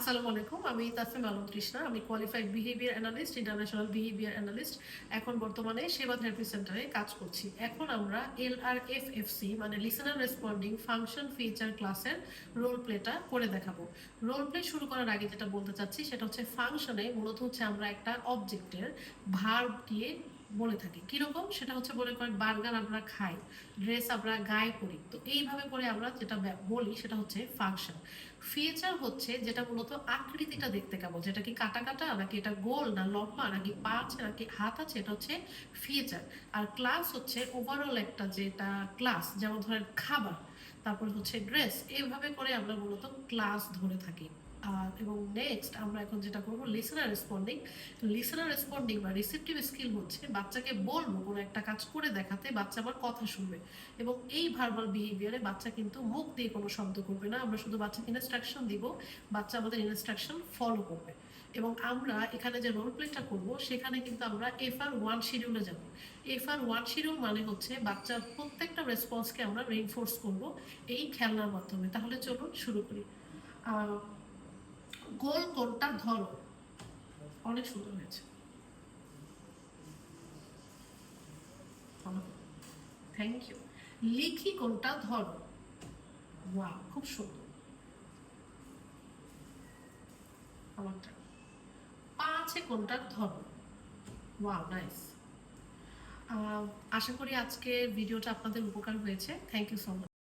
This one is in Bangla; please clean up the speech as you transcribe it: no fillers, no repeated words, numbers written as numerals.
আসসালামু আলাইকুম। আমি তাসফিম আলম তৃষ্ণা। আমি qualified behaviour analyst, international behaviour analyst. এখন বর্তমানে সেবা থেরাপি সেন্টারে কাজ করছি। এখন আমরা LRFFC মানে লিসেনার রেসপন্ডিং ফাংশন ফিচার ক্লাসের রোল প্লেটা করে দেখাবো। রোল প্লে শুরু করার আগে যেটা বলতে চাচ্ছি সেটা হচ্ছে ফাংশনে মূলত হচ্ছে আমরা একটা অবজেক্টের ভার্ব দিয়ে বলে থাকি। কিরকম? সেটা হচ্ছে বলে করেন বার্গার আমরা খাই, ড্রেস আমরা গায়ে পরি। তো এইভাবে করে আমরা যেটা বলি সেটা হচ্ছে ফাংশন। ফিচার হচ্ছে যেটা মূলত আকৃতিটা দেখতে কেমন, যেটা কি কাটা কাটা নাকি এটা গোল না লম্বা নাকি পা আছে নাকি হাত আছে, এটা হচ্ছে ফিচার। আর ক্লাস হচ্ছে ওভারঅল একটা যেটা ক্লাস, যেমন ধরেন খাবার, তারপর হচ্ছে ড্রেস, এইভাবে করে আমরা মূলত ক্লাস ধরে থাকি। এবং নেক্সট আমরা এখন যেটা করবো লিসেনার রেসপন্ডিং। লিসেনার রেসপন্ডিং বা রিসেপটিভ স্কিল হচ্ছে বাচ্চাকে বলবো কোনো একটা কাজ করে দেখাতে, বাচ্চা আবার কথা শুনবে। এবং এই ভার্বাল বিহেভিয়ারে বাচ্চা কিন্তু মুখ দিয়ে কোনো শব্দ করবে না, আমরা শুধু বাচ্চাকে ইনস্ট্রাকশন দিব, বাচ্চা আমাদের ইনস্ট্রাকশন ফলো করবে। এবং আমরা এখানে যে রোল প্লেটা করবো সেখানে কিন্তু আমরা FR1 শিডিউলে যাব। FR1 শিডিউল মানে হচ্ছে বাচ্চার প্রত্যেকটা রেসপন্সকে আমরা রিইনফোর্স করব এই খেলনার মাধ্যমে। তাহলে চলুন শুরু করি। গোল কোনটা ধরো, অনেক সুন্দর হয়েছে, থ্যাংক ইউ। লিখি কোনটা ধরো, ওয়াও খুব সুন্দর। আমারটা পা আছে কোনটা ধরো, ওয়াও নাইস। আশা করি আজকের ভিডিওটা আপনাদের উপকার হয়েছে। Thank you so much.